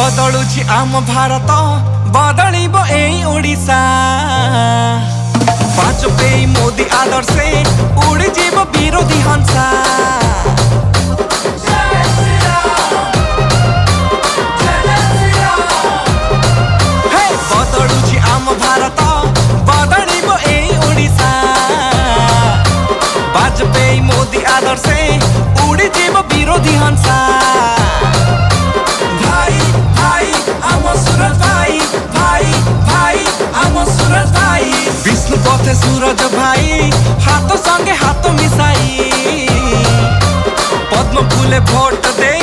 बदलुछि आम भारत बदलिब एई ओडिशा। वाजपेयी मोदी आदर्शे उड़ीजीव विरोधी हंसा। बदलुछि आम भारत बदलिब एई ओडिशा। वाजपेयी मोदी आदर्शे उड़ीजीव विरोधी हंसा। विष्णु पथे सूरज भाई हाथ संगे हाथ मिसाई पद्म फूले भोट दे